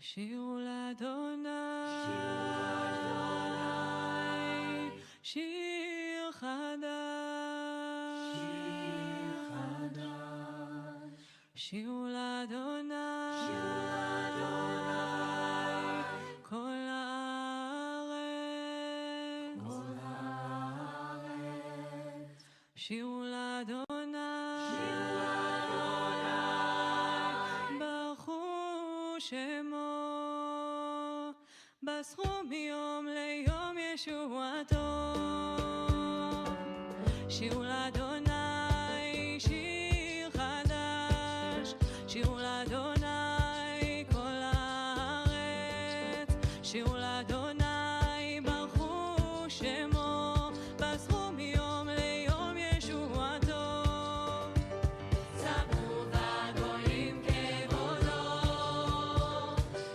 שירו לאדוני, שיר חדש, שירו לאדוני, כל הארץ, שירו לאדוני, ברכו שמו, בסכו מיום ליום ישועתו. שירו לאדוני שיר חדש, שירו לאדוני כל הארץ, שירו לאדוני ברכו שמו, בסכו מיום ליום ישועתו. ספרו בגויים כבודו,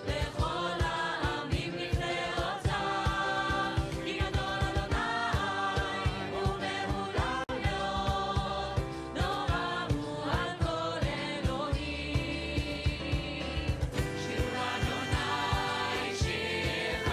לכל העמים נכדי אוצר, כי גדול אדוני ומהולל מאוד, נורא הוא על כל אלוהים. שירו לאדוני שיר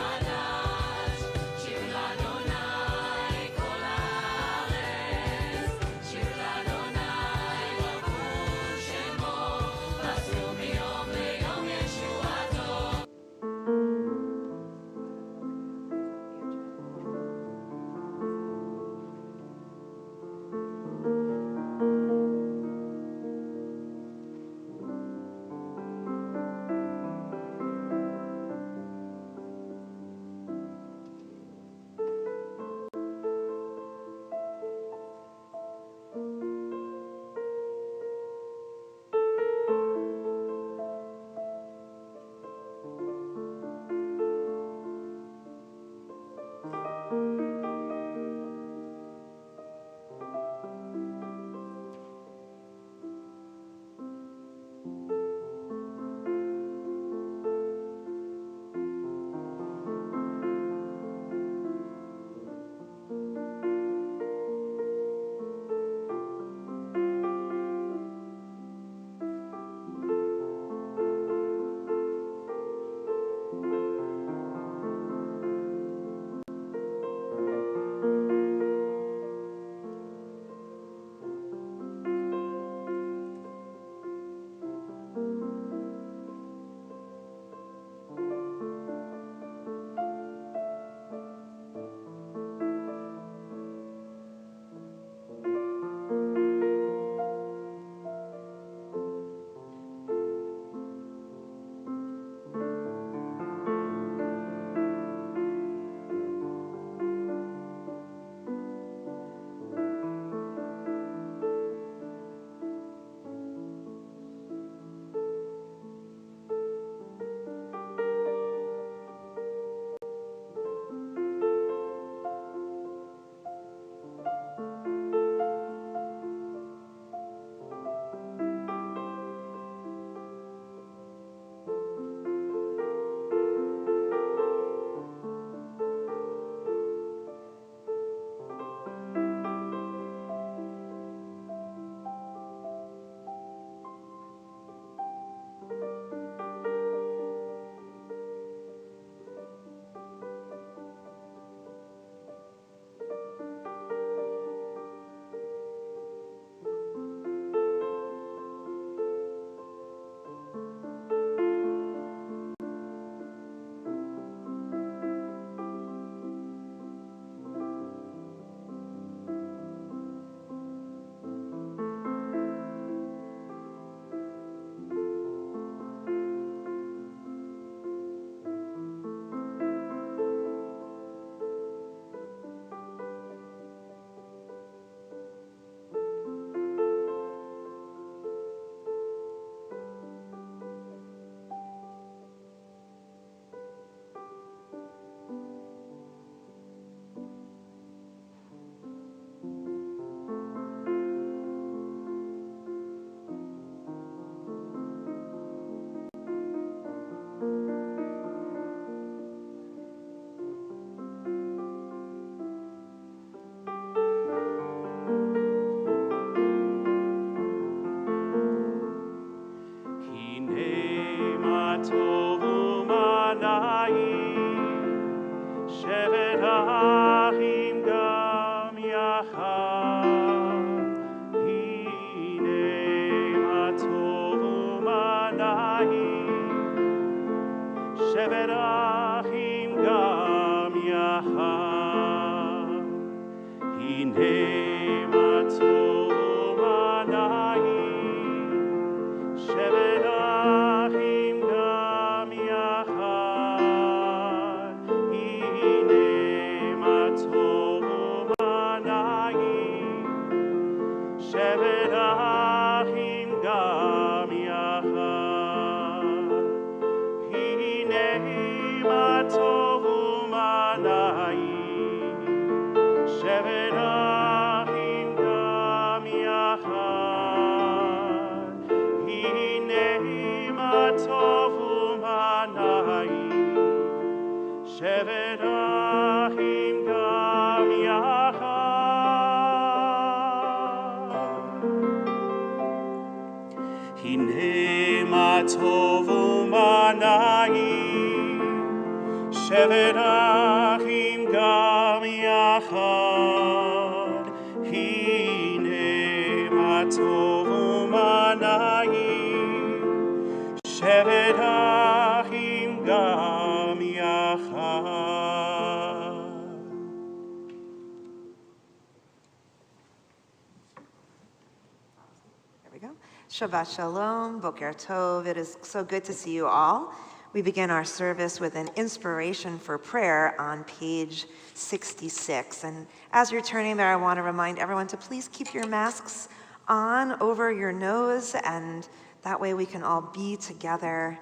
Shabbat Shalom, Boker Tov. It is so good to see you all. We begin our service with an inspiration for prayer on page 66. And as you're turning there, I want to remind everyone to please keep your masks on over your nose, and that way we can all be together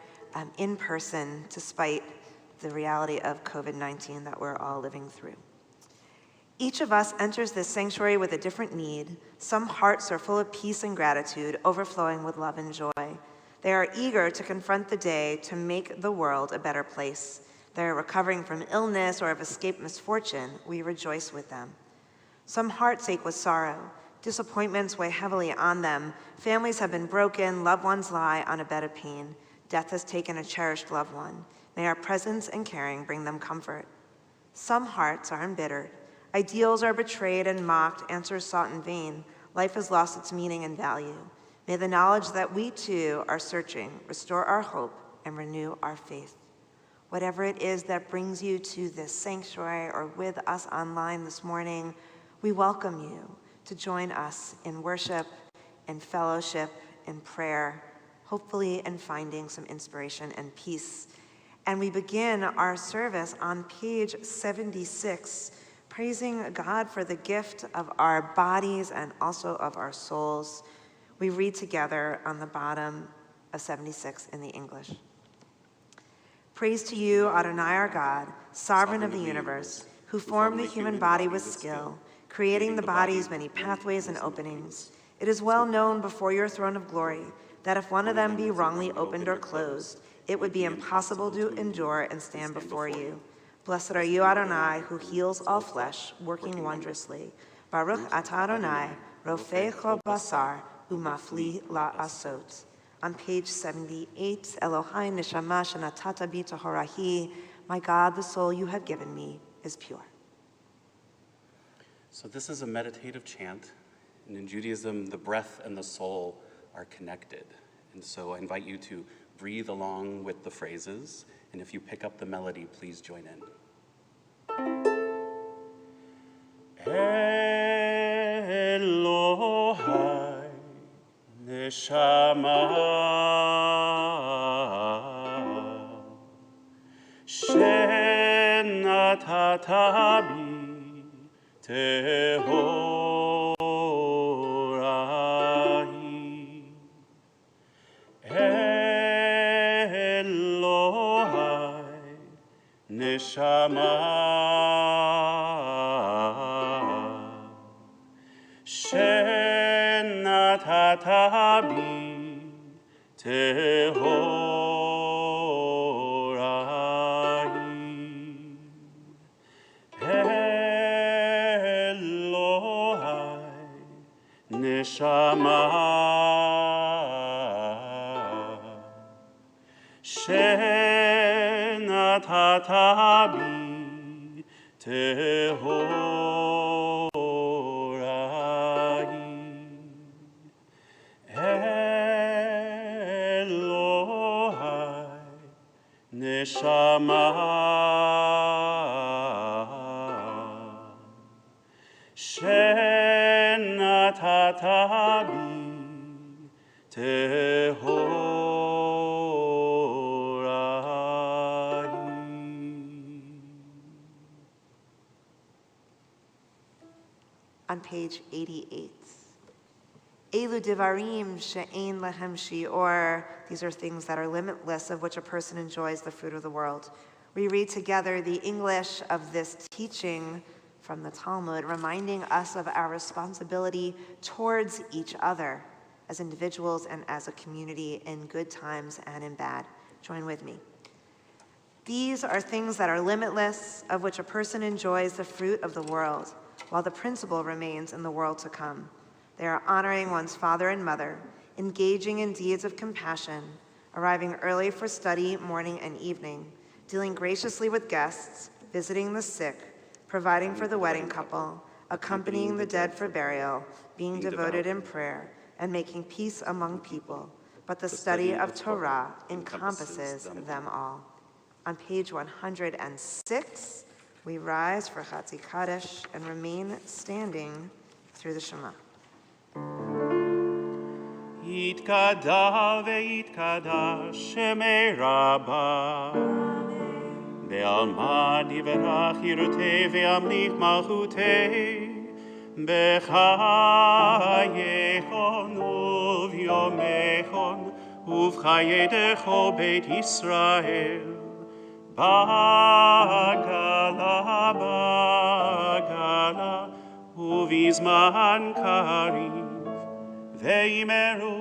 in person despite the reality of COVID-19 that we're all living through. Each of us enters this sanctuary with a different need. Some hearts are full of peace and gratitude, overflowing with love and joy. They are eager to confront the day to make the world a better place. They are recovering from illness or have escaped misfortune. We rejoice with them. Some hearts ache with sorrow. Disappointments weigh heavily on them. Families have been broken. Loved ones lie on a bed of pain. Death has taken a cherished loved one. May our presence and caring bring them comfort. Some hearts are embittered. Ideals are betrayed and mocked, answers sought in vain. Life has lost its meaning and value. May the knowledge that we too are searching restore our hope and renew our faith. Whatever it is that brings you to this sanctuary or with us online this morning, we welcome you to join us in worship, in fellowship, in prayer, hopefully in finding some inspiration and peace. And we begin our service on page 76, praising God for the gift of our bodies and also of our souls. We read together on the bottom of 76 in the English. Praise to you, Adonai our God, sovereign of the universe, who formed the human body with skill, creating the body's many pathways and openings. It is well known before your throne of glory that if one of them be wrongly opened or closed, it would be impossible to endure and stand before you. Blessed are you, Adonai, who heals all flesh, working wondrously. Baruch atah Adonai, rofei chol basar, umafli la'asot. On page 78, Elohai neshama shenatata bi tahorahi, my God, the soul you have given me is pure. So this is a meditative chant, and in Judaism, the breath and the soul are connected. And so I invite you to breathe along with the phrases, and if you pick up the melody, please join in. Elohai neshama shenatata bi tehorahi Elohai neshama shenatata bi tehorahi Elohai neshama shenatata bi tehorahi Elohai neshama shenatata Tabi Tehorai. On page 88. Elu divarim she'ein lehem shi'or. These are things that are limitless, of which a person enjoys the fruit of the world. We read together the English of this teaching from the Talmud, reminding us of our responsibility towards each other as individuals and as a community in good times and in bad. Join with me. These are things that are limitless, of which a person enjoys the fruit of the world, while the principle remains in the world to come. They are honoring one's father and mother, engaging in deeds of compassion, arriving early for study morning and evening, dealing graciously with guests, visiting the sick, providing for the wedding couple, accompanying the dead for burial, being devoted in prayer, and making peace among people. But the study of Torah encompasses them all. On page 106, we rise for Chatzi Kaddish and remain standing through the Shema. Yitkada veyitkada Shemei Rabbah Be'alma divrach yirutei ve'amlich malchutei B'chayechon uvyomechon uvchayedecho Beit Yisrael Bagala bagala uvizman kariv Ve'imeru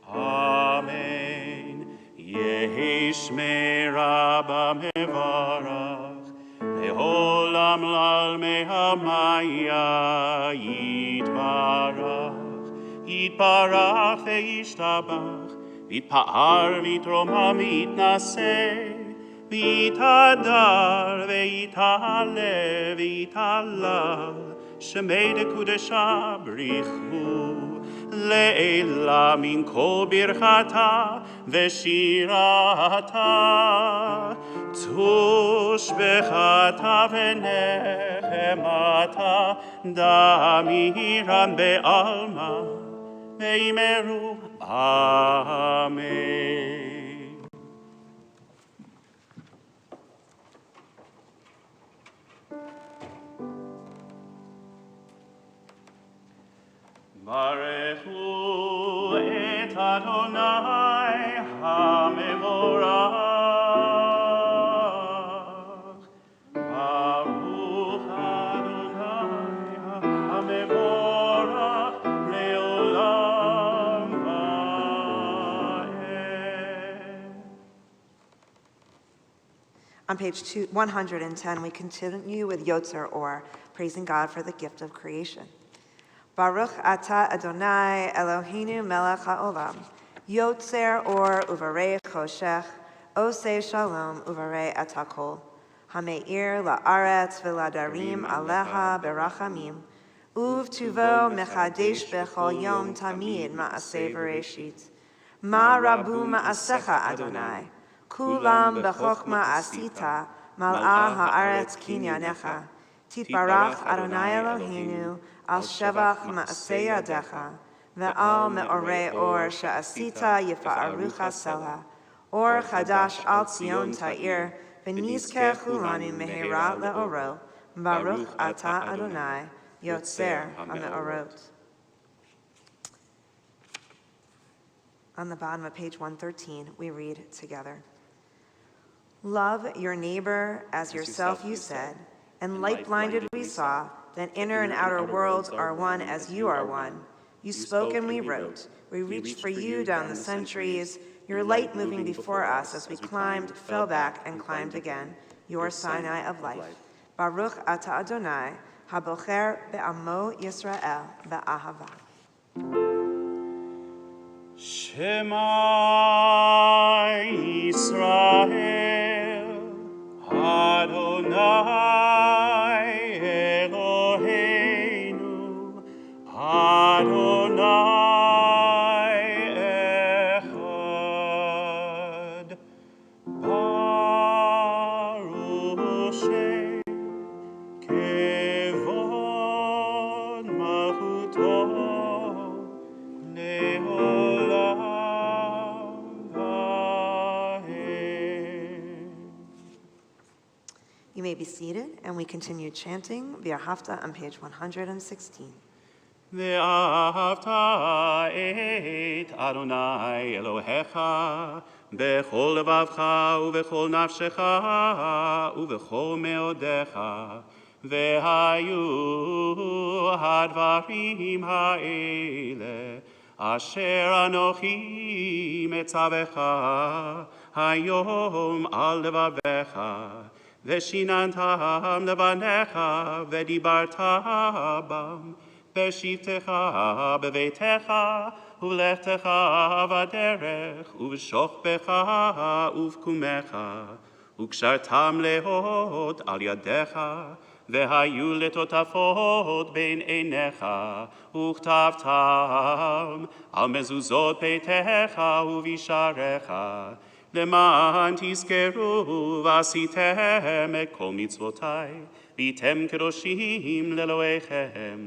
Amen Yehi Shmei Rabbah mevarach Le'olam l'almei hamaya Yitbarach Yitbarach ve'yishtabach V'yitpa'ar v'yitromam v'yitnaseh V'yitadar ve'yitale v'yitalal Shemei dekudesha brichu Le'ela min kol birchata v'shirata Tush bechata v'nechemata Damiran be'alma Ve'imeru Amen. Barechu et Adonai HaMevorach Baruch Adonai HaMevorach Le'olam Va'ed. On page 110, we continue with Yotzer, or praising God for the gift of creation. Baruch Ata Adonai Eloheinu Melech HaOlam, Yotzer or Uvarei Choshech, Osei Shalom Uvarei Atakol, Hameir La'aretz V'Ladarim Aleha Berachamim, Uv Tuvo Mechadesh Bechol Yom Tamid Ma'aseh Bereshit, Ma Rabu Ma'asecha Adonai, Kulam Bechokma Asita, Mal'ah Ha'aretz Kinyanecha, Titbarach Adonai Eloheinu, Al Shevach Ma'aseh Yadecha, Ve'al Me'orei Or She'asita Yifa'arucha Sela, Or Chadash Al Tzion Ta'ir, V'nizkeh Chulanu Mehera Le'oro, Baruch Ata Adonai, Yotzer HaMe'orot. On the bottom of page 113, we read together. Love your neighbor as yourself, you said, and light-blinded we saw, that inner and outer worlds are one as you are one. You spoke and we wrote. We reached for you down the centuries, your light moving before us as we climbed, fell back, and climbed again, your Sinai of life. Baruch Ata Adonai, habocher be'amo Yisrael be'ahava. Shema Yisrael, Adonai Eloheinu, Adonai Echad. Baruch Shem Kevod Malchuto may be seated, and we continue chanting V'ahavta on page 116. ואהבת את אדוני אלוהיך בכל לבבך ובכל נפשך ובכל מאודיך, והיו הדברים האלה אשר אנוכי מצווך היום על לבביך, ושיננתם לבניך ודיברת בם בשבתך בביתך ובלכתך בדרך ובשוכבך ובקומך, וקשרתם להוד על ידיך, והיו לטוטפות בין עיניך, וכתבתם על מזוזות ביתך ובשעריך, למען תזכרו ועשיתם את כל מצוותי, והייתם קדושים לאלוהיכם.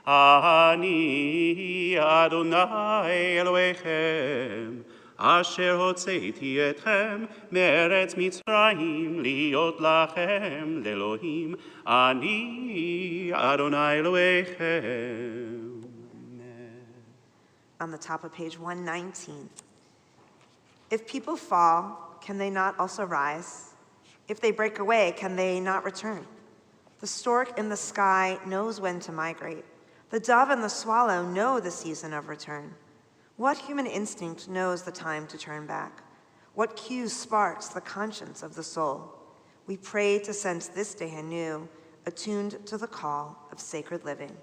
אני אדוני אלוהיכם, אשר הוצאתי אתכם מארץ מצרים להיות לכם לאלוהים. אני אדוני אלוהיכם. On the top of page 119. If people fall, can they not also rise? If they break away, can they not return? The stork in the sky knows when to migrate. The dove and the swallow know the season of return. What human instinct knows the time to turn back? What cue sparks the conscience of the soul? We pray to sense this day anew, attuned to the call of sacred living.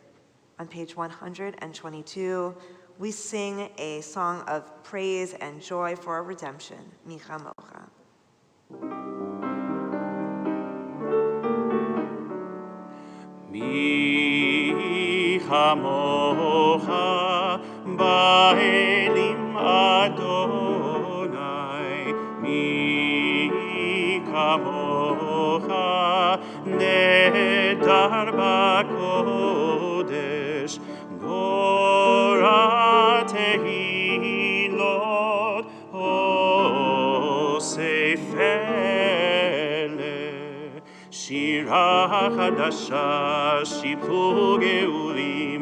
On page 122, we sing a song of praise and joy for redemption, Micha Mocha. Micha Mocha Ba'elim Adonai, Micha Mocha Nedar B'Kodesh, Gora Tehilot Osefele, Shira Chadasha Shipur Geulim,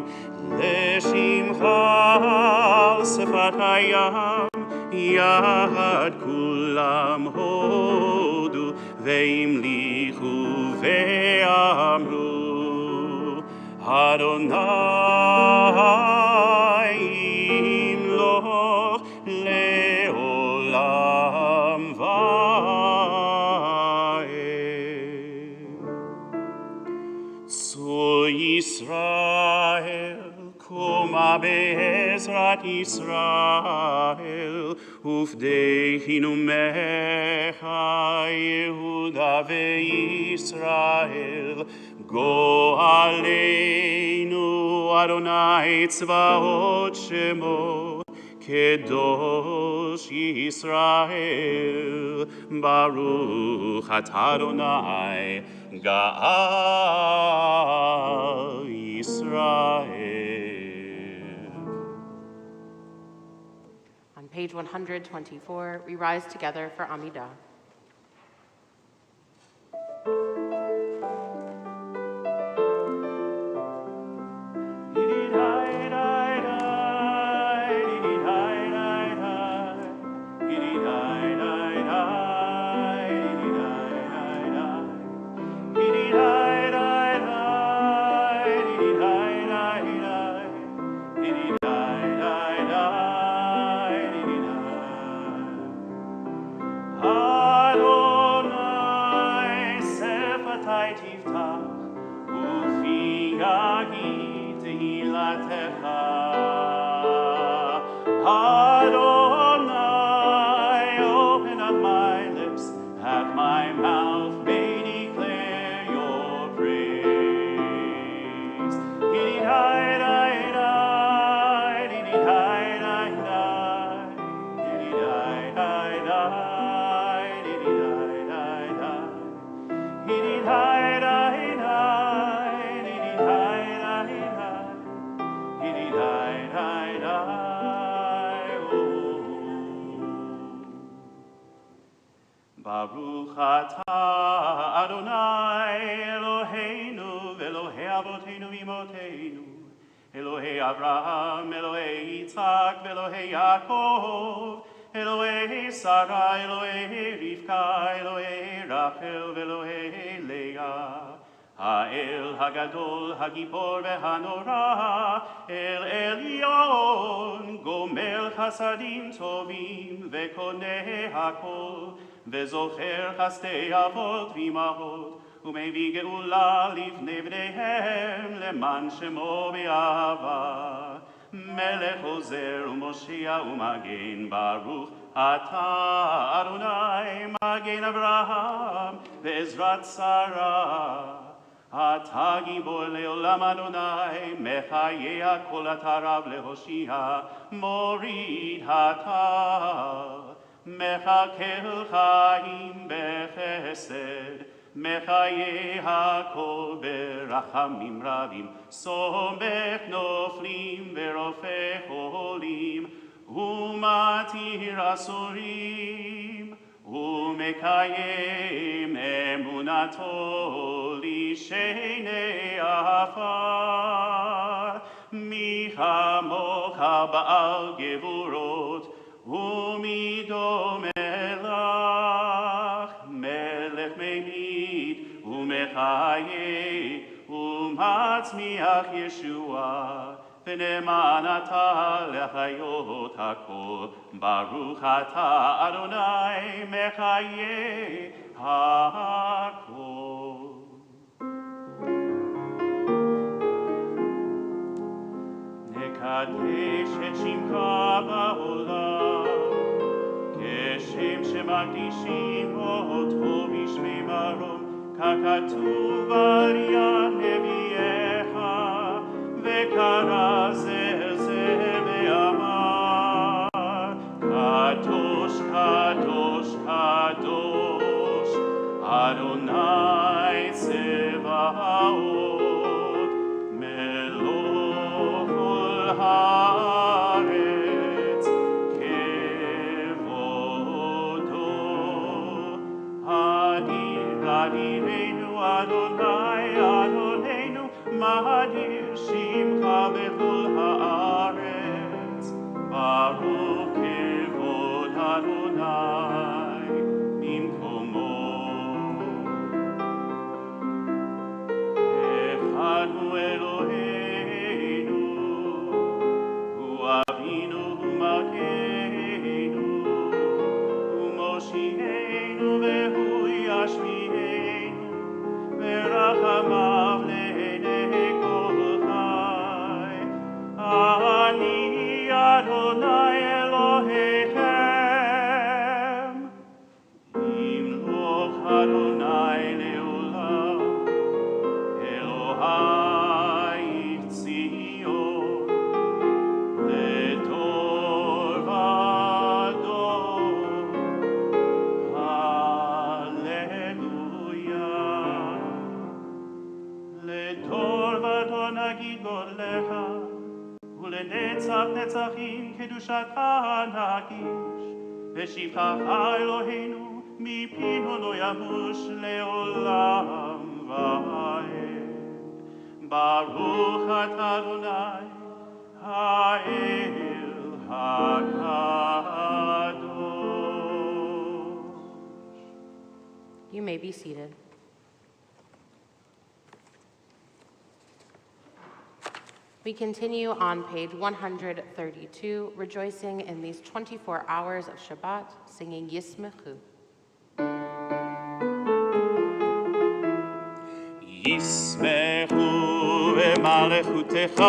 Leshimcha al Sefat Hayam, Yad Kulam Hodu Veimlichu Ve'amru, Adonai Imloch Leolam Va'ed. Tzur Yisrael Koma be'ezrat Yisrael, ufdehinu mecha Yehuda ve'Yisrael, go aleinu Adonai tzvaot shemo, Kedosh Yisrael, Baruch atah Adonai, Ga'al Yisrael. On page 124, we rise together for Amidah. Adonai, open up my lips, that my mouth may declare your praise. Oh Baruch atah Adonai Eloheinu v'Elohei Avoteinu v'Imotenu, Elohei Avraham, Elohei Yitzhak, v'Elohei Yaakov, Elohei Sarah, Elohei Rivka, Elohei Rachel, v'Elohei Leah. האל הגדול, הגיבור והנורא, אל עליון, גומל חסדים טובים וקונה הכל, וזוכר חסדי אבות ואימהות, ומביא גאולה לבני בניהם, למען שמו באהבה. מלך עוזר ומושיע ומגן, ברוך אתה אדוני, מגן אברהם ועזרת שרה. אתה גיבור לעולם אדוני, מחיה כל אתה רב להושיע, מוריד אתה, מחכה חיים בחסד, מחיה הכל ברחמים רבים, סומך נופלים ורופא חולים, ומתיר אסורים, ומקיים אמונתו לשני עפר. מי כמוך בעל גבורות, ומי דומה לך, מלך ממית ומחיה, ומצמיח ישועה. ונאמן אתה לחיות הכל, ברוך אתה אדוני מחיה הכל. נקדש את שמך בעולם, כשם שמקדישים אותו בשמי מרום, ככתוב על יד נביאך, וקרא זה ואמר, קדוש, קדוש, קדוש, אדוני צבאות, מלוך כל הארץ, כבודו. אדיר, אדירנו, אדוני, אדוננו, מאדיר שמך בכל הארץ, ברוך כבוד אדוני במקומו. אחד הוא אלוהינו, הוא אבינו ומלכנו, הוא מושיענו והוא ישמיענו, ורחמיו לעיני כל חי. אני אדוני אלוהיכם, ימלוך אדוני לעולם, אלוהי ציון, לדור ודור. הללויה. לדור ודור נגיד גודלך, ולנצח נצחים קדושתך נקיש, ושבחך אלוהינו מפינו לא ימוש לעולם ועד. ברוך אתה אדוני האל הקדוש. You may be seated. We continue on page 132, rejoicing in these 24 hours of Shabbat, singing Yismechu. ישמחו במלכותך,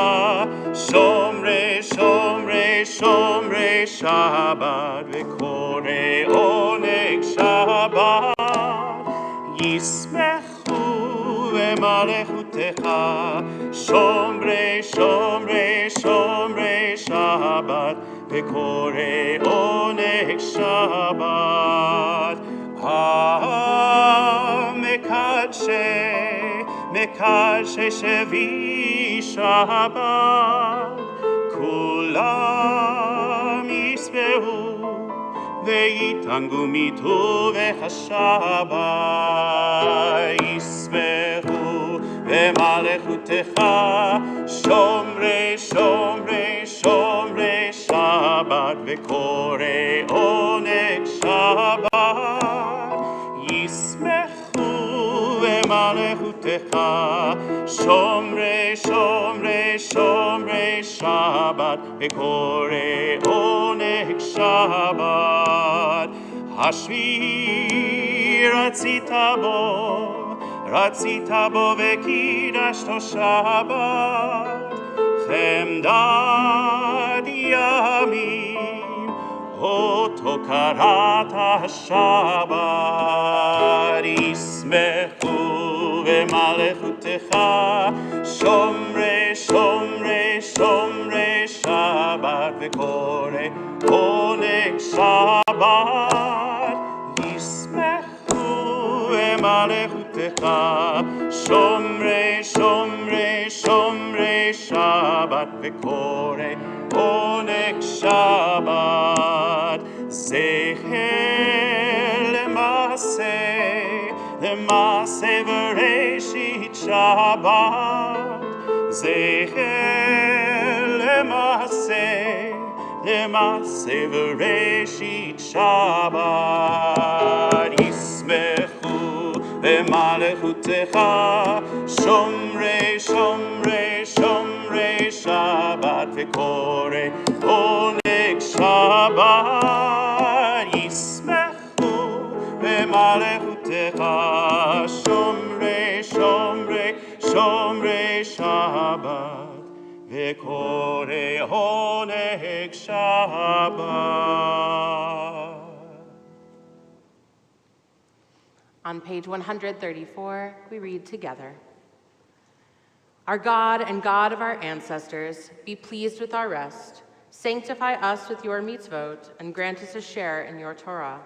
שומרי שומרי שומרי שבת, וקורא עונג שבת. ישמחו במלכותך, שומרי שומרי שומרי שבת, וקורא עונג שבת. מקדשי שבי שבת, כולם ישבעו ויתענגו מטובך השבת, ישמחו במלכותך, שומרי שומרי שומרי שבת, וקוראי עונג שבת, ישמחו במלכותך, שומרי שומרי שומרי שבת, וקוראי עונג שבת. השביעי רצית בו וקידשתו שבת, חמדת ימים אותו קראת השבת, ישמחו במלכותך, שומרי שומרי שומרי שבת, וקוראי עונג שבת, ישמחו במלכותך, שומרי שומרי שומרי שבת, וקוראי עונג שבת. זכר למעשה בראשית שבת, זכר למעשה בראשית שבת, ישמחו במלכותך, שומרי שומרי שומרי שבת, וקוראי עונג שבת, ישמחו במלכותך, שומרי שומרי שומרי שבת, וקוראי עונג שבת. On page 134, we read together. Our God and God of our ancestors, be pleased with our rest. Sanctify us with your mitzvot and grant us a share in your Torah.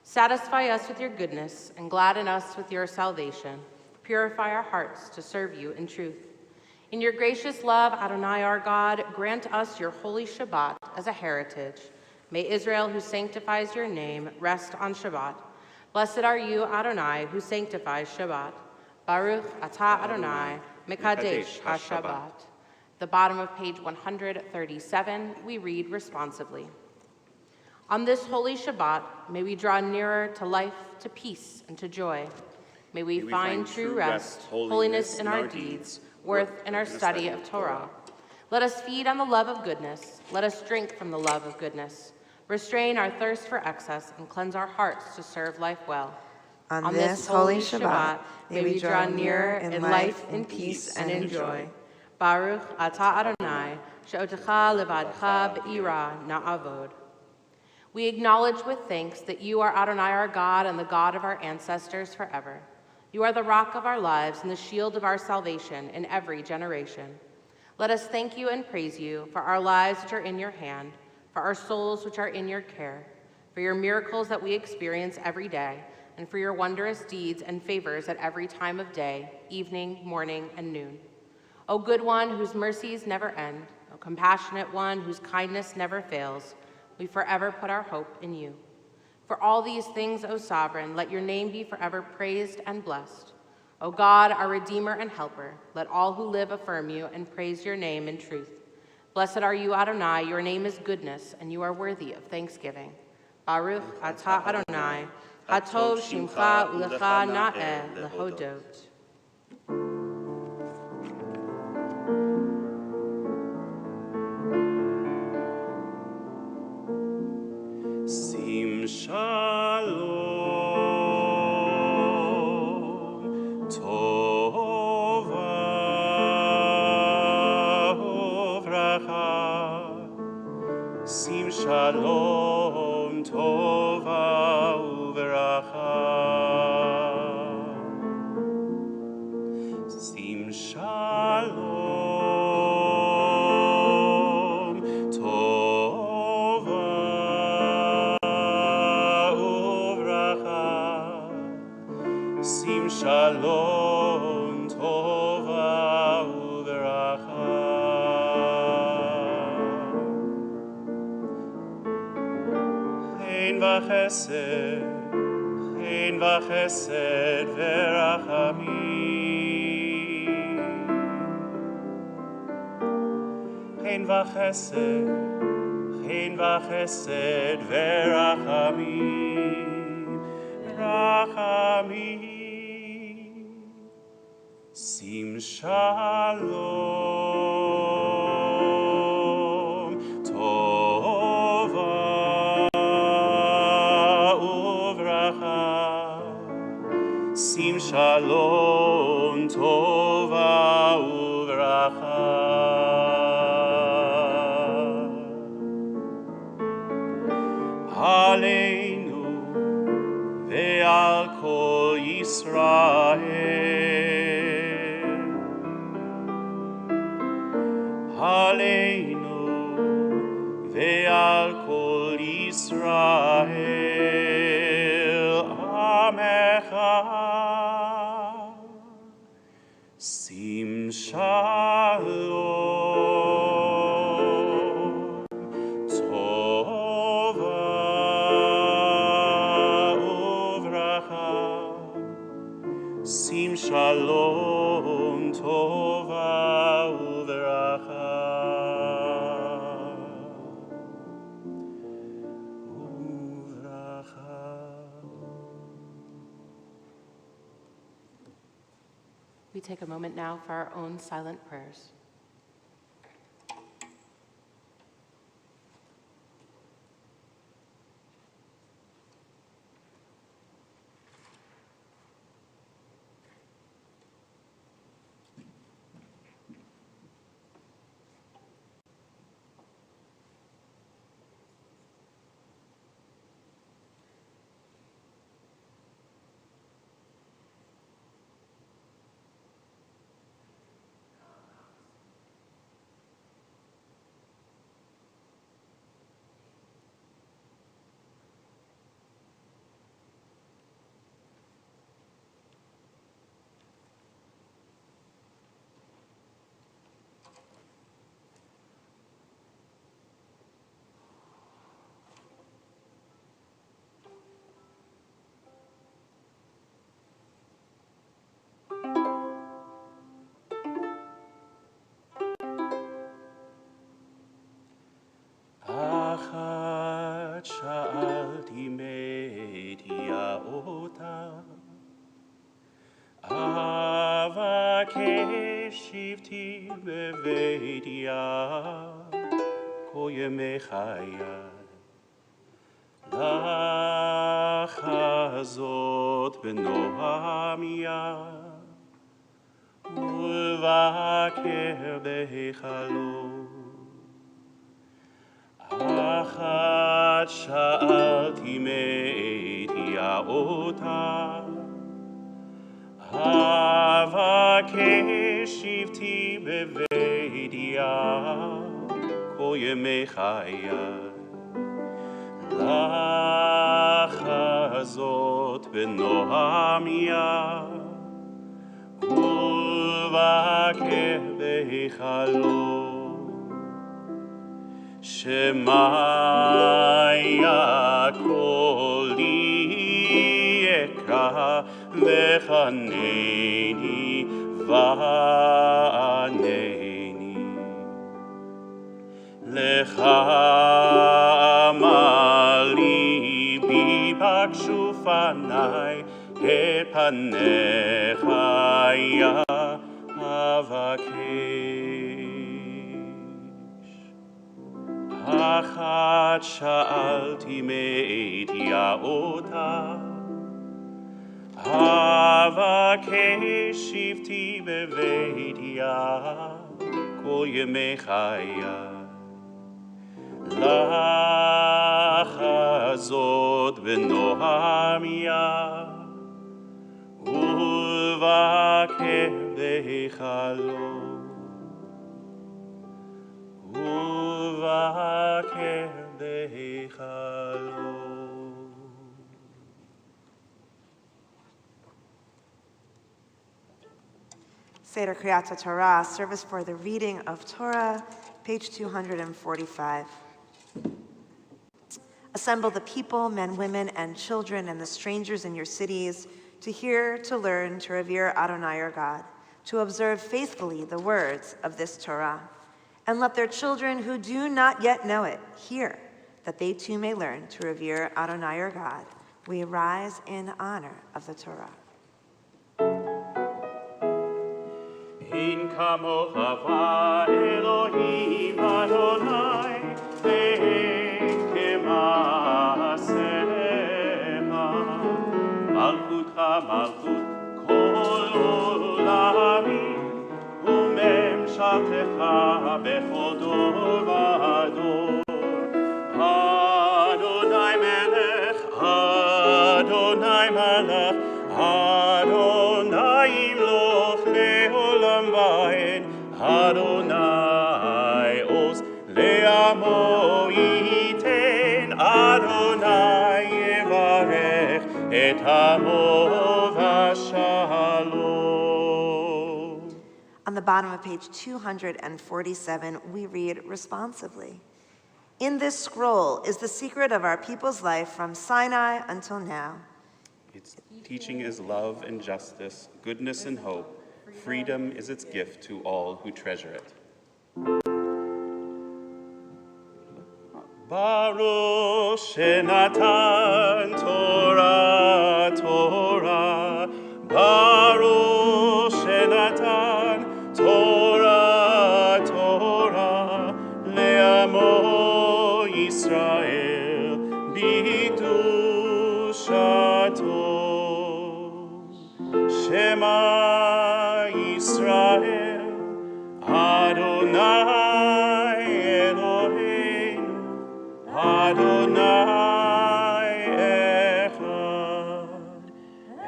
Satisfy us with your goodness and gladden us with your salvation. Purify our hearts to serve you in truth. In your gracious love, Adonai our God, grant us your holy Shabbat as a heritage. May Israel, who sanctifies your name, rest on Shabbat. Blessed are you, Adonai, who sanctifies Shabbat. Baruch atah Adonai, Mekadesh HaShabbat. The bottom of page 137, we read responsively. On this holy Shabbat, may we draw nearer to life, to peace, and to joy. May we find true rest, holiness in our deeds, worth in our study of Torah. Let us feed on the love of goodness. Let us drink from the love of goodness. Restrain our thirst for excess and cleanse our hearts to serve life well. On this holy Shabbat, may we draw nearer in life, in peace, and in joy. Baruch atah Adonai, she'otecha levadcha be'ira na'avod. We acknowledge with thanks that you are Adonai our God and the God of our ancestors forever. You are the rock of our lives and the shield of our salvation in every generation. Let us thank you and praise you for our lives which are in your hand, for our souls which are in your care, for your miracles that we experience every day, and for your wondrous deeds and favors at every time of day, evening, morning, and noon. O good one whose mercies never end, O compassionate one whose kindness never fails, we forever put our hope in you. For all these things, O sovereign, let your name be forever praised and blessed. O God, our Redeemer and Helper, let all who live affirm you and praise your name in truth. Blessed are you, Adonai, your name is goodness, and you are worthy of thanksgiving. Baruch atah Adonai, hatov shimcha ulecha na'eh lehodot. Sim shalom, tova uvracha. Sim shalom, tova uvracha. Sim shalom, tova uvracha. Sim shalom, tova uvracha. חן וחסד ורחמים. חן וחסד ורחמים, רחמים. שים שלום, טובה וברכה. שים שלום, טובה וברכה. עלינו ועל כל ישראל, עלינו ועל כל ישראל, עמך. שים שלום, טובה וברכה. שים שלום, טובה וברכה. We take a moment now for our own silent prayers. אחת שאלתי מדיעה אותה, אבקש שבתי בביתיה כל ימי חיי. לחזות בנועם יד ולבקר בהיכלו. אחת שאלתי מדיעה אותה, אבקש שבתי בביתיה כל ימי חיי. לחזות בנועם יד ולבקר בהיכלו. שמעיה קולי אקרא וחנני וענני. לך אמר ליבי בקשו פני את פניך יה אבקש. אחת שאלתי מדיעה אותה, אבקש שבתי בביתיה כל ימי חיי. לחזות בנועם יד ולבקר בהיכלו. ולבקר בהיכלו. Seder Kriyat Torah, service for the reading of Torah, page 245. Assemble the people, men, women, and children, and the strangers in your cities, to hear, to learn, to revere Adonai your God, to observe faithfully the words of this Torah. And let their children who do not yet know it hear, that they too may learn to revere Adonai your God. We rise in honor of the Torah. In kamocha Elohim Adonai, kemaasecha, malchutcha malchut kol olamim, umemshatecha bechol dor vador. Adonai melech, Adonai malach, Adonai imloch leolam vaed, Adonai os le'amo yiten, Adonai yevarech et hamo v'shalom. On the bottom of page 247, we read responsively. In this scroll is the secret of our people's life from Sinai until now. Its teaching is love and justice, goodness and hope. Freedom is its gift to all who treasure it. Baruch Shenatan Torah, Torah. Baruch Shenatan Torah, Torah. Le'amo Yisrael b'kedushato. Shema Yisrael Adonai Eloheinu Adonai Echad,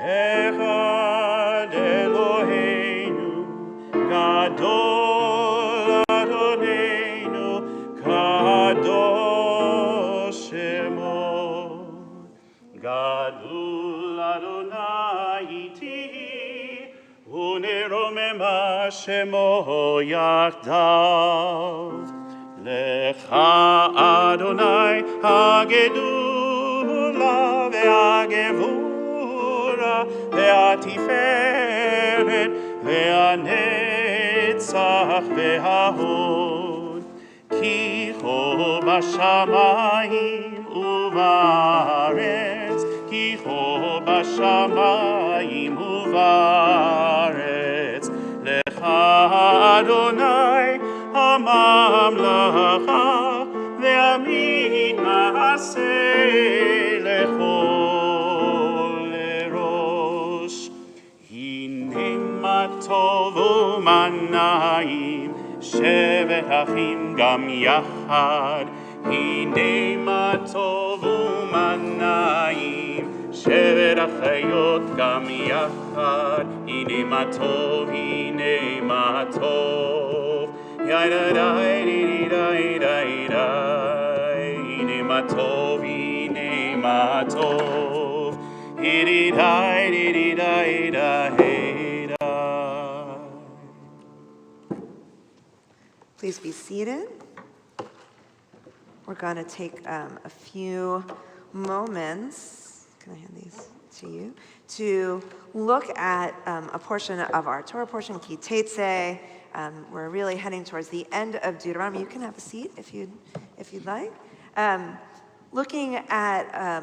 Echad Eloheinu, Gadol Adonenu, Kadosh Shemo, Gadol Adonai iti, uneromema Shemo yachdav. Lecha Adonai hagedula ve'agevura ve'atiferet ve'anetzach ve'ahod ki ho b'shamayim uvaretz ki ho b'shamayim uvaretz Lecha Adonai הממלכה והעמית מעשה לכל לראש. הנה מה טוב ומה נעים, שבת אחים גם יחד. הנה מה טוב ומה נעים, שבת אחיות גם יחד. הנה מה טוב, הנה מה טוב. הנה מה טוב, הנה מה טוב. Please be seated. We're going to take a few moments, can I hand these to you, to look at a portion of our Torah portion, Ki Tetzeh. We're really heading towards the end of Deuteronomy. You can have a seat if you'd like. Looking at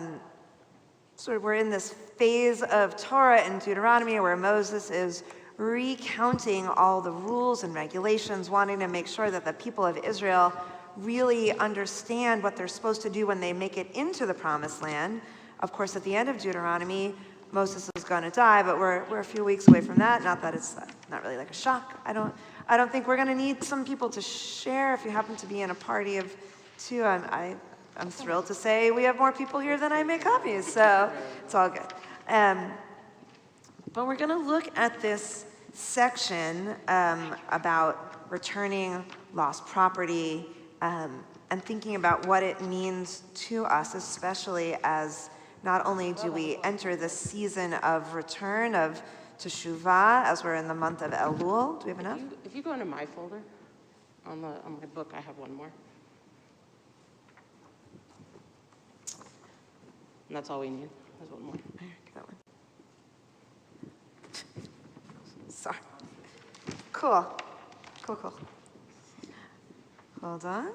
we're in this phase of Torah and Deuteronomy where Moses is recounting all the rules and regulations, wanting to make sure that the people of Israel really understand what they're supposed to do when they make it into the Promised Land. Of course, at the end of Deuteronomy, Moses is going to die, but we're a few weeks away from that. Not that it's not really like a shock. I don't think we're going to need some people to share. If you happen to be in a party of two, I'm thrilled to say we have more people here than I make copies, so it's all good. But we're going to look at this section about returning lost property and thinking about what it means to us, especially as not only do we enter the season of return of Teshuvah as we're in the month of Elul. Do we have enough? If you go into my folder, on my book, I have one more. And that's all we need. There's one more. That one. Sorry. Cool. Cool. Hold on.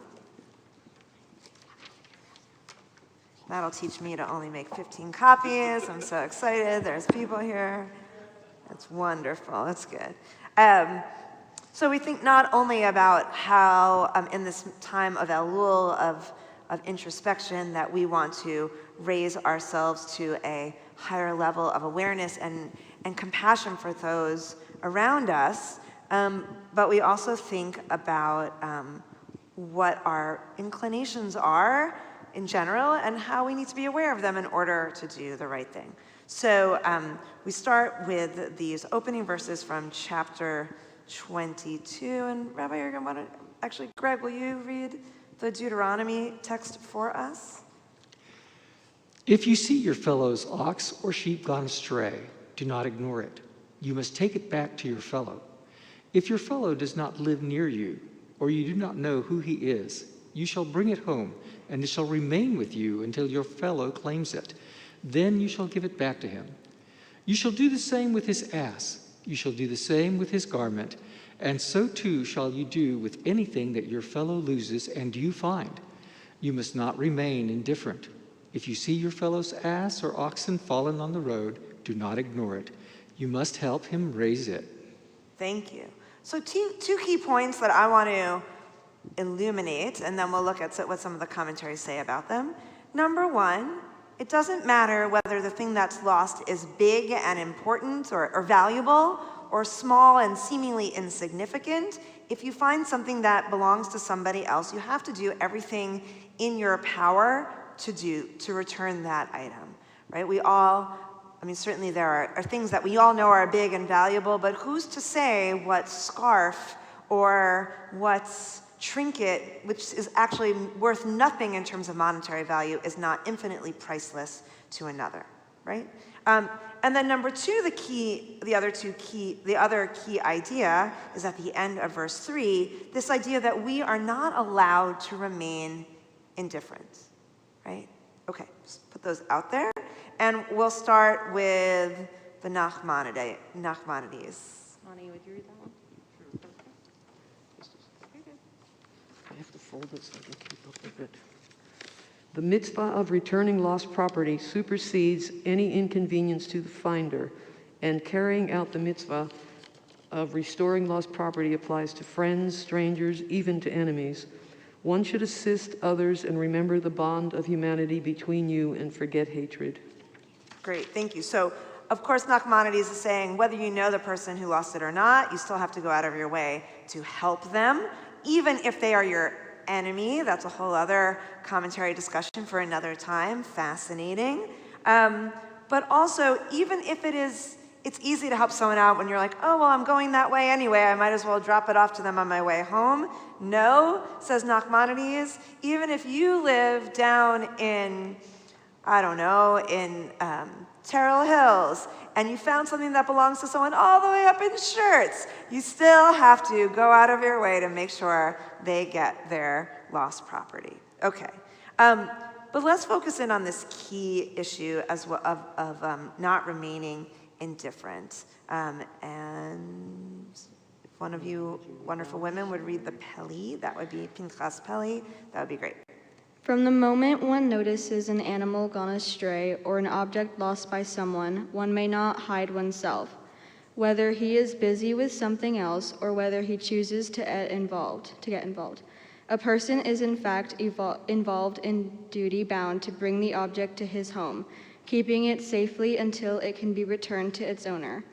That'll teach me to only make 15 copies. I'm so excited. There's people here. That's wonderful. That's good. So we think not only about how in this time of Elul, of introspection, that we want to raise ourselves to a higher level of awareness and compassion for those around us, but we also think about what our inclinations are in general and how we need to be aware of them in order to do the right thing. So we start with these opening verses from chapter 22. And Rabbi Yergin, actually, Greg, will you read the Deuteronomy text for us? If you see your fellow's ox or sheep gone astray, do not ignore it. You must take it back to your fellow. If your fellow does not live near you, or you do not know who he is, you shall bring it home, and it shall remain with you until your fellow claims it. Then you shall give it back to him. You shall do the same with his ass. You shall do the same with his garment, and so too shall you do with anything that your fellow loses and you find. You must not remain indifferent. If you see your fellow's ass or oxen fallen on the road, do not ignore it. You must help him raise it. Thank you. So two key points that I want to illuminate, and then we'll look at what some of the commentaries say about them. Number one, it doesn't matter whether the thing that's lost is big and important or valuable, or small and seemingly insignificant. If you find something that belongs to somebody else, you have to do everything in your power to return that item, right? Certainly there are things that we all know are big and valuable, but who's to say what scarf or what's trinket, which is actually worth nothing in terms of monetary value, is not infinitely priceless to another, right? And then number two, the other key idea is at the end of verse 3, this idea that we are not allowed to remain indifferent, right? Okay, just put those out there. And we'll start with the Nachmanides. Monty, would you read that one? I have to fold it so I can keep up with it. The mitzvah of returning lost property supersedes any inconvenience to the finder, and carrying out the mitzvah of restoring lost property applies to friends, strangers, even to enemies. One should assist others and remember the bond of humanity between you and forget hatred. Great, thank you. So, of course, Nachmanides is saying whether you know the person who lost it or not, you still have to go out of your way to help them, even if they are your enemy. That's a whole other commentary discussion for another time. Fascinating. But also, even if it's easy to help someone out when you're like, oh, well, I'm going that way anyway, I might as well drop it off to them on my way home. No, says Nachmanides, even if you live down in, I don't know, in Terrell Hills, and you found something that belongs to someone all the way up in Shirts, you still have to go out of your way to make sure they get their lost property. Okay, but let's focus in on this key issue as well of not remaining indifferent. And if one of you wonderful women would read the Peli, that would be Pinchas Peli, that would be great. From the moment one notices an animal gone astray or an object lost by someone, one may not hide oneself, whether he is busy with something else or whether he chooses to get involved. A person is in fact involved in duty bound to bring the object to his home, keeping it safely until it can be returned to its owner.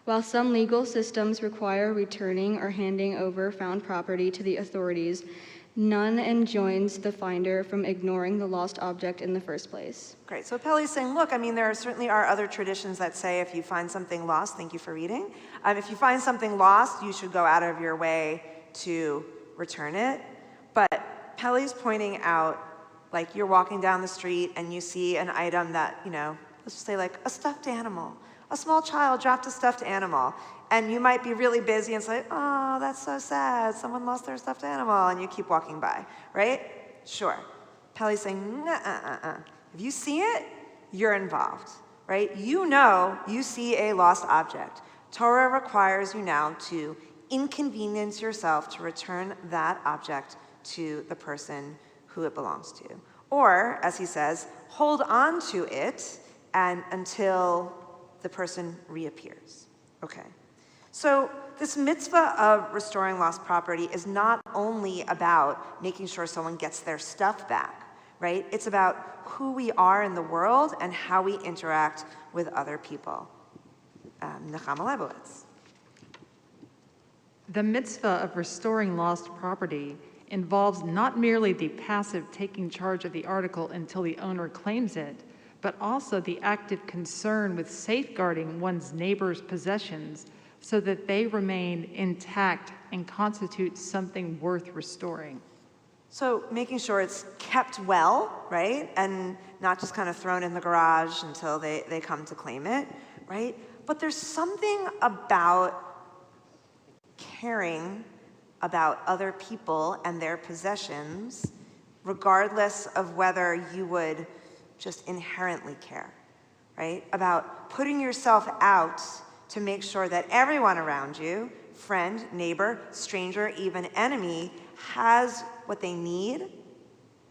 While some legal systems require returning or handing over found property to the authorities, none enjoins the finder from ignoring the lost object in the first place. Great. So Peli's saying, look, there certainly are other traditions that say if you find something lost, thank you for reading, if you find something lost, you should go out of your way to return it. But Peli's pointing out, like you're walking down the street and you see an item that, let's just say like a stuffed animal. A small child dropped a stuffed animal. And you might be really busy and say, oh, that's so sad. Someone lost their stuffed animal. And you keep walking by, right? Sure. Peli's saying, if you see it, you're involved, right? You know you see a lost object. Torah requires you now to inconvenience yourself to return that object to the person who it belongs to. Or, as he says, hold on to it until the person reappears. Okay. So this mitzvah of restoring lost property is not only about making sure someone gets their stuff back, right? It's about who we are in the world and how we interact with other people. Nechama Leibowitz. The mitzvah of restoring lost property involves not merely the passive taking charge of the article until the owner claims it, but also the active concern with safeguarding one's neighbor's possessions so that they remain intact and constitute something worth restoring. So making sure it's kept well, right? And not just kind of thrown in the garage until they come to claim it, right? But there's something about caring about other people and their possessions, regardless of whether you would just inherently care, right? About putting yourself out to make sure that everyone around you, friend, neighbor, stranger, even enemy, has what they need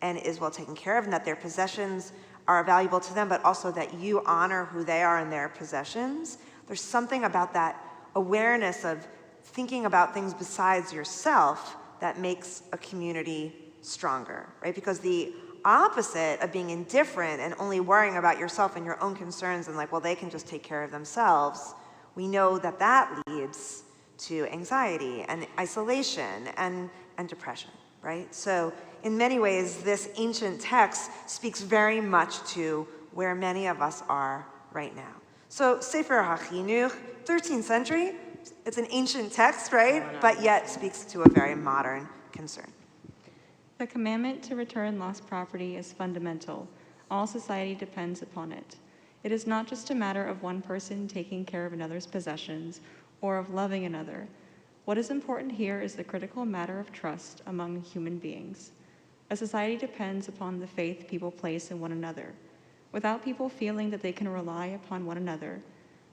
and is well taken care of, and that their possessions are valuable to them, but also that you honor who they are and their possessions. There's something about that awareness of thinking about things besides yourself that makes a community stronger, right? Because the opposite of being indifferent and only worrying about yourself and your own concerns and like, well, they can just take care of themselves, we know that that leads to anxiety and isolation and depression, right? So in many ways, this ancient text speaks very much to where many of us are right now. So Sefer HaChinuch, 13th century, it's an ancient text, right? But yet speaks to a very modern concern. The commandment to return lost property is fundamental. All society depends upon it. It is not just a matter of one person taking care of another's possessions or of loving another. What is important here is the critical matter of trust among human beings. A society depends upon the faith people place in one another. Without people feeling that they can rely upon one another,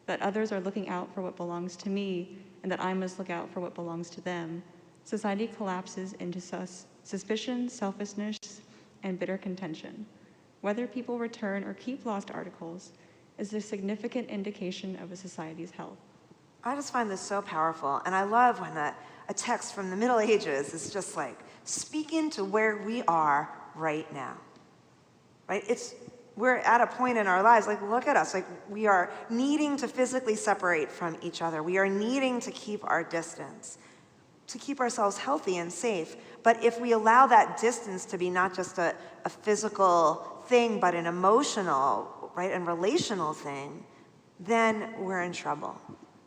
that others are looking out for what belongs to me and that I must look out for what belongs to them, society collapses into suspicion, selfishness, and bitter contention. Whether people return or keep lost articles is a significant indication of a society's health. I just find this so powerful, and I love when a text from the Middle Ages is just like speaking to where we are right now, right? We're at a point in our lives, like look at us, like we are needing to physically separate from each other. We are needing to keep our distance, to keep ourselves healthy and safe. But if we allow that distance to be not just a physical thing, but an emotional, right, and relational thing, then we're in trouble.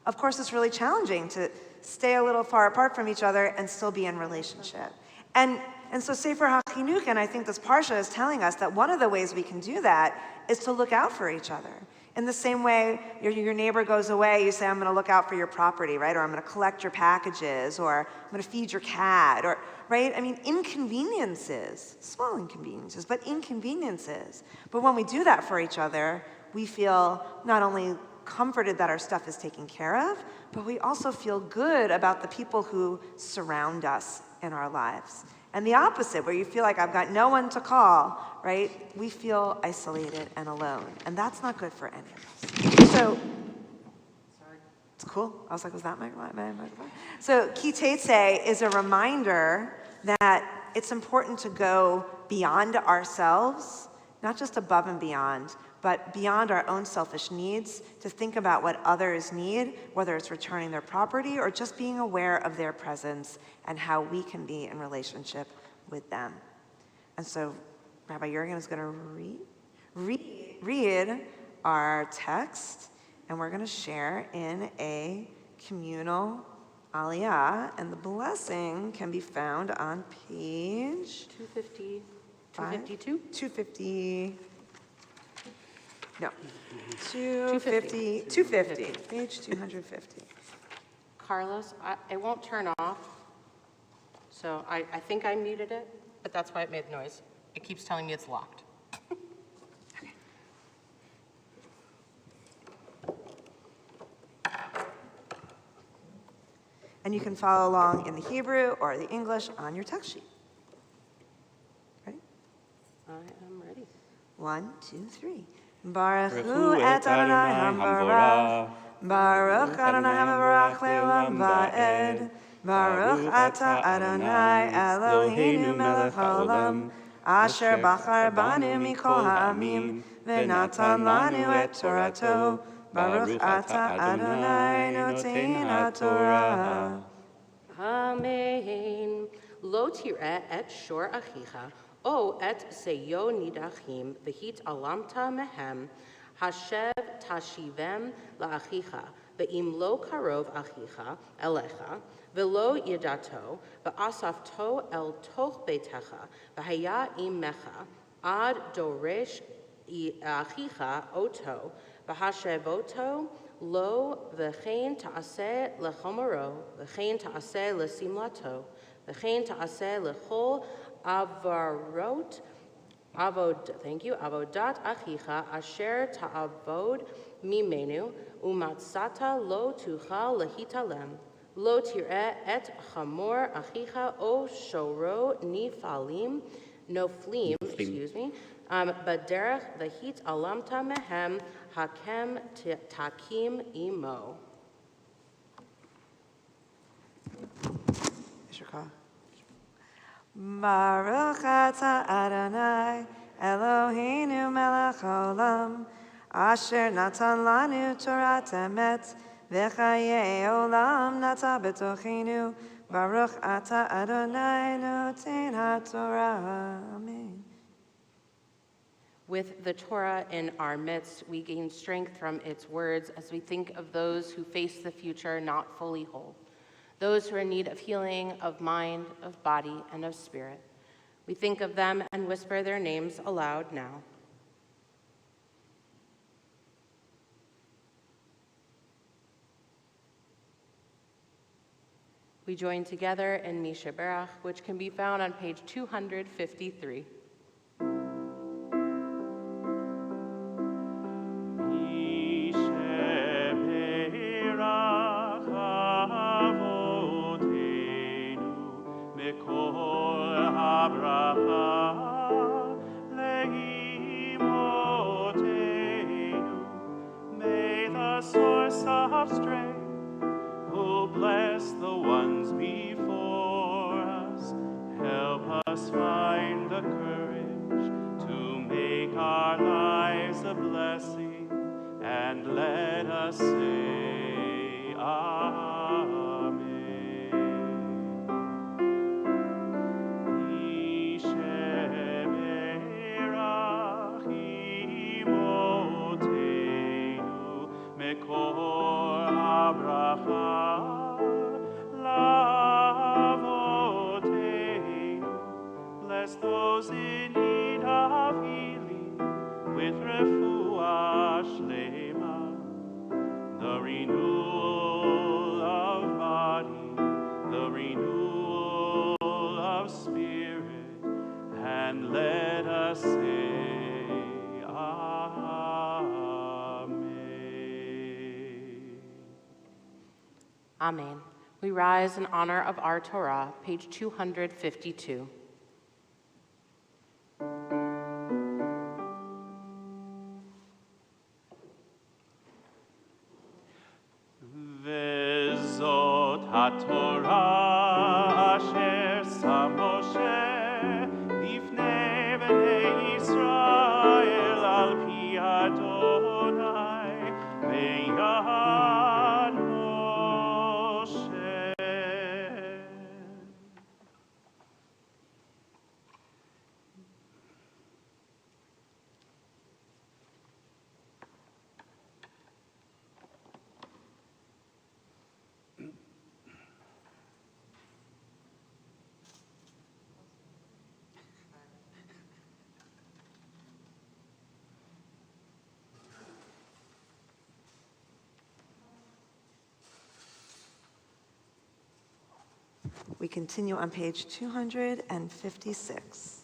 Of course, it's really challenging to stay a little far apart from each other and still be in relationship. And so Sefer HaChinuch, and I think this Parsha is telling us that one of the ways we can do that is to look out for each other. In the same way your neighbor goes away, you say, I'm gonna look out for your property, right? Or I'm gonna collect your packages, or I'm gonna feed your cat, or, right? I mean, inconveniences, small inconveniences, but inconveniences. But when we do that for each other, we feel not only comforted that our stuff is taken care of, but we also feel good about the people who surround us in our lives. And the opposite, where you feel like I've got no one to call, right? We feel isolated and alone. And that's not good for any of us. So, sorry, it's cool. I was like, was that my microphone? So Kitetse is a reminder that it's important to go beyond ourselves, not just above and beyond, but beyond our own selfish needs, to think about what others need, whether it's returning their property or just being aware of their presence and how we can be in relationship with them. And so Rabbi Jurgen is going to read our text, and we're going to share in a communal aliyah, and the blessing can be found on page 252? 250. No, 250, page 250. Carlos, it won't turn off. So I think I muted it, but that's why it made noise. It keeps telling me it's locked. And you can follow along in the Hebrew or the English on your text sheet. Ready? I am ready. 1, 2, 3. Baruch hu et Adonai hambarach. Baruch Adonai hambarach le'olam va'ed. Baruch ata Adonai Eloheinu melech haolam. Asher bachar banu mikol ha'amim. V'natan lanu et Torato. Baruch ata Adonai noten haTorah. Amen. Lo tireh et shor achicha, o et seyo nidachim, v'hit alamta mehem, hashev tashivem la'achicha, ve'im lo karov achicha elecha, ve'lo yedato, ve'asafto el toch betecha, v'haya imecha, ad doresh achicha oto, v'hashevoto, lo v'chein ta'aseh lechomoro, v'chein ta'aseh lesimlato, v'chein ta'aseh lechol avarot, avodat achicha asher ta'avod mimenu, umatzata lo tuchal lehitalem, lo tireh et chamor achicha o shoro noflim, baderech v'hit alamta mehem hakem takim imo. Baruch ata Adonai Eloheinu melech haolam, asher natan lanu Torat emet, v'chayei olam nata betochenu. Baruch ata Adonai noten haTorah. Amen. With the Torah in our midst, we gain strength from its words as we think of those who face the future not fully whole, those who are in need of healing of mind, of body, and of spirit. We think of them and whisper their names aloud now. We join together in Misha Berach, which can be found on page 253. May the source of strength, who bless the ones before us, help us find the courage to make our lives a blessing, and let us say Amen. Yisheberach imotenu mekor habracha lavotenu. Bless those in need of healing with refuah shlema, the renewal of body, the renewal of spirit, and let us say Amen. Amen. We rise in honor of our Torah, page 252. Vezot HaTorah asher sam Moshe lifnei bnei Yisrael al pi Adonai v'yad Moshe. We continue on page 256.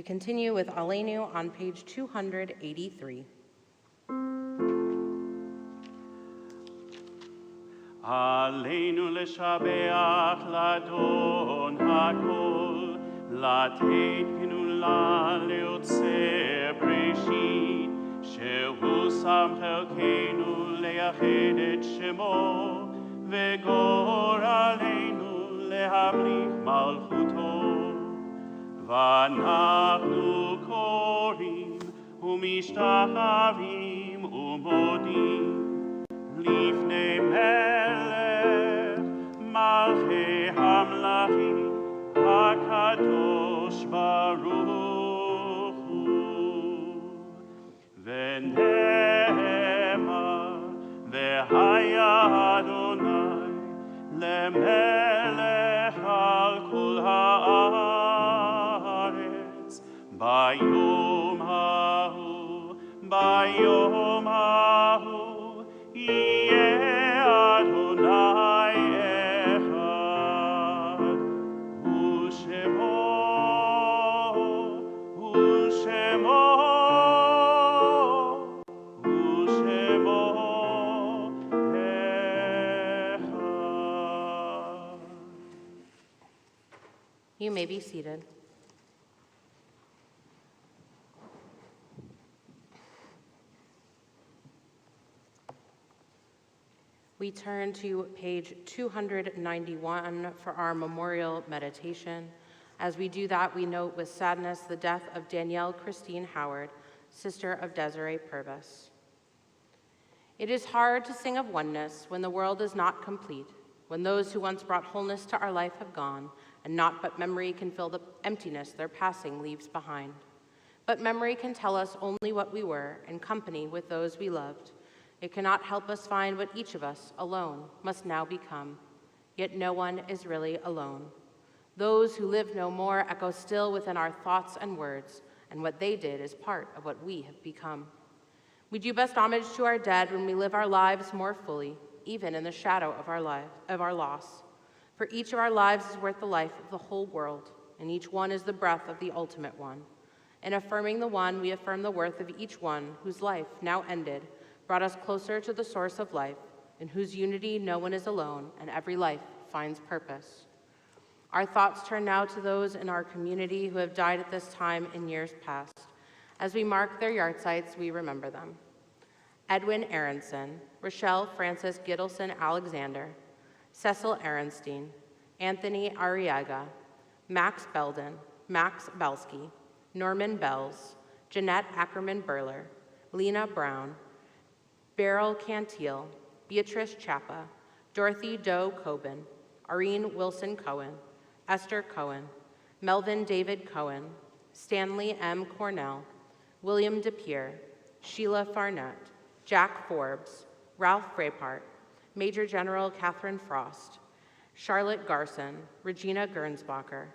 We continue with Aleinu on page 283. עלינו לשבח לאדון הכל, לתת גנולה ליוצר בראשית, שהוא שם חלקנו לייחד את שמו, וגורלנו להמליך מלכותו. ואנחנו קוראים ומשתחווים ומודים לפני מלך מלכי המלכים הקדוש ברוך הוא. ונאמר והיה אדוני למלך על כל הארץ ביום ההוא, ביום ההוא יהיה אדוני אחד, ושמו אחד. You may be seated. We turn to page 291 for our memorial meditation. As we do that, we note with sadness the death of Danielle Christine Howard, sister of Desiree Purvis. It is hard to sing of oneness when the world is not complete, when those who once brought wholeness to our life have gone, and naught but memory can fill the emptiness their passing leaves behind. But memory can tell us only what we were in company with those we loved. It cannot help us find what each of us, alone, must now become. Yet no one is really alone. Those who live no more echo still within our thoughts and words, and what they did is part of what we have become. We do best homage to our dead when we live our lives more fully, even in the shadow of our loss. For each of our lives is worth the life of the whole world, and each one is the breath of the ultimate one. In affirming the one, we affirm the worth of each one whose life, now ended, brought us closer to the source of life, in whose unity no one is alone and every life finds purpose. Our thoughts turn now to those in our community who have died at this time in years past. As we mark their yahrzeits, we remember them. Edwin Aronson, Rochelle Frances Gittleson Alexander, Cecil Aronstein, Anthony Arriaga, Max Belden, Max Belsky, Norman Bells, Jeanette Ackerman Burler, Lena Brown, Beryl Cantil, Beatrice Chapa, Dorothy Doe Coben, Irene Wilson Cohen, Esther Cohen, Melvin David Cohen, Stanley M. Cornell, William DePere, Sheila Farnett, Jack Forbes, Ralph Frapart, Major General Catherine Frost, Charlotte Garson, Regina Gernsbacher,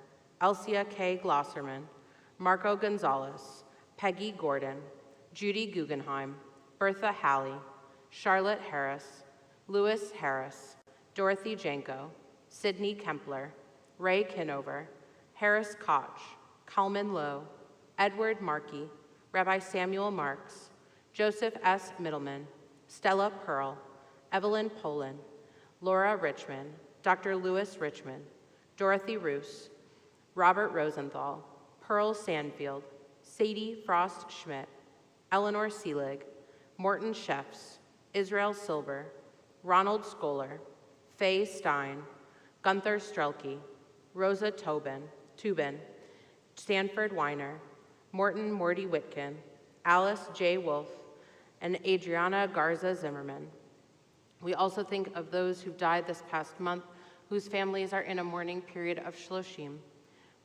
Elsia K. Glosserman, Marco Gonzalez, Peggy Gordon, Judy Guggenheim, Bertha Halley, Charlotte Harris, Louis Harris, Dorothy Janko, Sidney Kempler, Ray Kinover, Harris Koch, Kalman Lowe, Edward Markey, Rabbi Samuel Marks, Joseph S. Middleman, Stella Pearl, Evelyn Poland, Laura Richmond, Dr. Louis Richmond, Dorothy Roos, Robert Rosenthal, Pearl Sandfield, Sadie Frost Schmidt, Eleanor Seelig, Morton Sheffs, Israel Silber, Ronald Scholar, Faye Stein, Gunther Strelke, Rosa Tubin, Stanford Weiner, Morton Morty Whitkin, Alice J. Wolf, and Adriana Garza Zimmerman. We also think of those who died this past month, whose families are in a mourning period of Shloshim.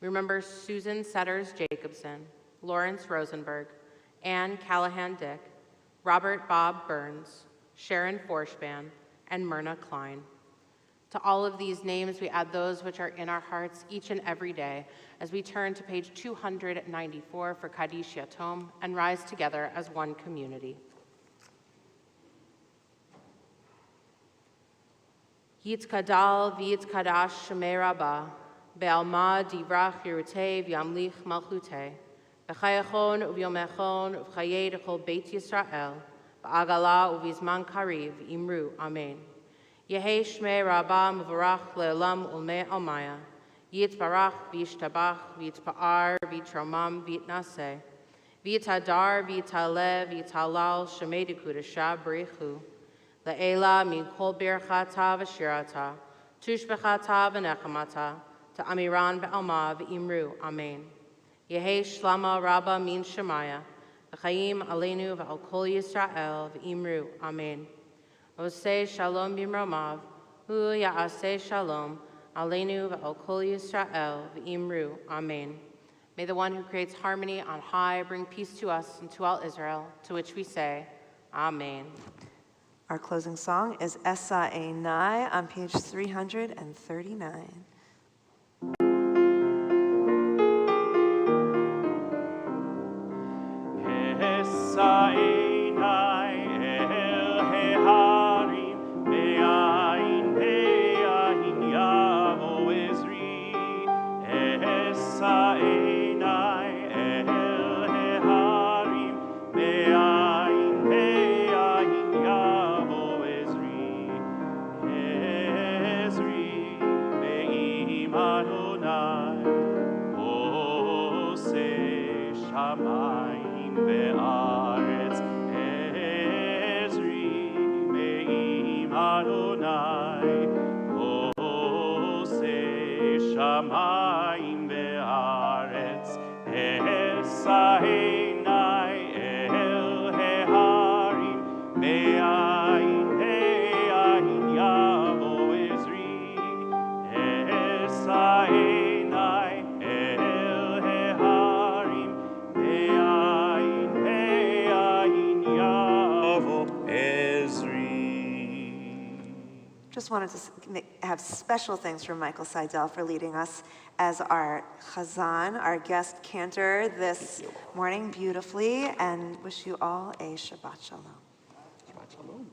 Remember Susan Setters Jacobson, Lawrence Rosenberg, Anne Callahan Dick, Robert Bob Burns, Sharon Forspan, and Myrna Klein. To all of these names, we add those which are in our hearts each and every day as we turn to page 294 for Kaddish Yatom and rise together as one community. Yitzkadal v'yitzkadash shemei rabah, be'alma divrach yirutei v'yamlich malchutei, B'chayachon u'vyomechon u'v'chayei d'chol Beit Yisrael, b'agala u'vizman kariv, imru, amen. Yehei shmei rabba mevarach le'olam ulmei almaya, yitbarach v'yishtabach v'yitpa'ar v'yitromam v'yitnaseh, v'yitadar v'yitaleh v'yitalal shemei d'kudasha b'richu, le'ela min kol birchata v'shirata, tushbechata v'nechamata, ta'amiran be'alma v'imru, amen. Yehei shlama rabba min shemaya, v'chayim aleinu v'al kol Yisrael v'imru, amen. Oseh shalom bimromav, hu ya'aseh shalom, aleinu v'al kol Yisrael v'imru, amen. May the one who creates harmony on high bring peace to us and to all Israel, to which we say, amen. Our closing song is Esa Einai on page 339. Shamayim ve'aretz, Esa Einai el heharim, me'ayin yavo Ezri. Esa Einai el heharim, me'ayin yavo Ezri. Just wanted to have special thanks from Michael Seidel for leading us as our chazan, our guest cantor this morning beautifully, and wish you all a Shabbat Shalom. Shabbat shalom.